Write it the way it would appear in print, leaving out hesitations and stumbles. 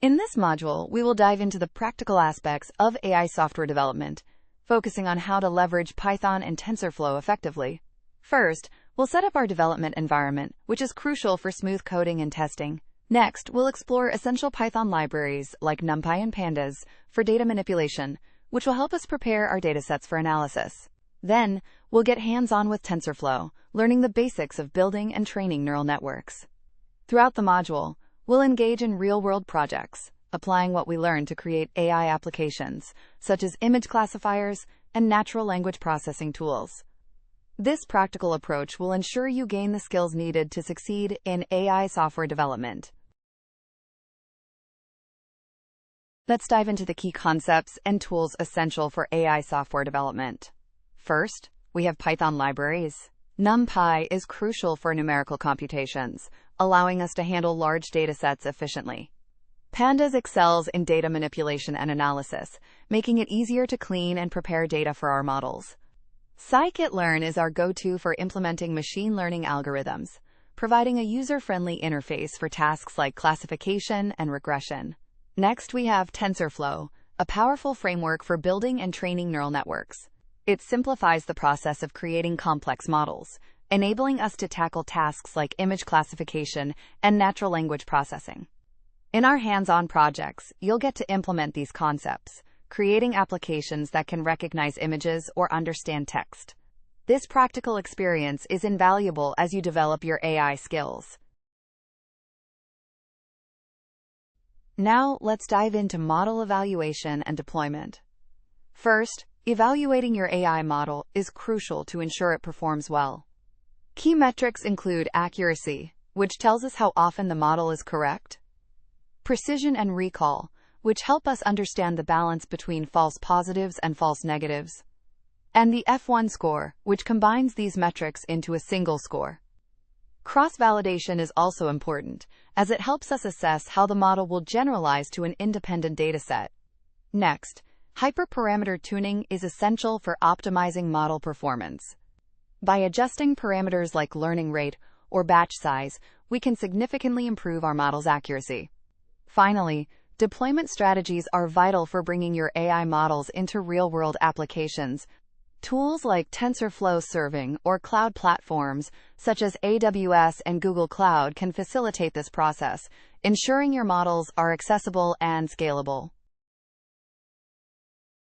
In this module, we will dive into the practical aspects of AI software development, focusing on how to leverage Python and TensorFlow effectively. First, we'll set up our development environment, which is crucial for smooth coding and testing. Next, we'll explore essential Python libraries like NumPy and Pandas for data manipulation, which will help us prepare our datasets for analysis. Then, we'll get hands-on with TensorFlow, learning the basics of building and training neural networks. Throughout the module, we'll engage in real-world projects, applying what we learned to create AI applications, such as image classifiers and natural language processing tools. This practical approach will ensure you gain the skills needed to succeed in AI software development. Let's dive into the key concepts and tools essential for AI software development. First, we have Python libraries. NumPy is crucial for numerical computations, allowing us to handle large datasets efficiently. Pandas excels in data manipulation and analysis, making it easier to clean and prepare data for our models. Scikit-learn is our go-to for implementing machine learning algorithms, providing a user-friendly interface for tasks like classification and regression. Next, we have TensorFlow, a powerful framework for building and training neural networks. It simplifies the process of creating complex models, enabling us to tackle tasks like image classification and natural language processing. In our hands-on projects, you'll get to implement these concepts, creating applications that can recognize images or understand text. This practical experience is invaluable as you develop your AI skills. Now, let's dive into model evaluation and deployment. First, evaluating your AI model is crucial to ensure it performs well. Key metrics include accuracy, which tells us how often the model is correct, precision and recall, which help us understand the balance between false positives and false negatives, and the F1 score, which combines these metrics into a single score. Cross-validation is also important, as it helps us assess how the model will generalize to an independent dataset. Next, hyperparameter tuning is essential for optimizing model performance. By adjusting parameters like learning rate or batch size, we can significantly improve our model's accuracy. Finally, deployment strategies are vital for bringing your AI models into real-world applications. Tools like TensorFlow serving or cloud platforms such as AWS and Google Cloud can facilitate this process, ensuring your models are accessible and scalable.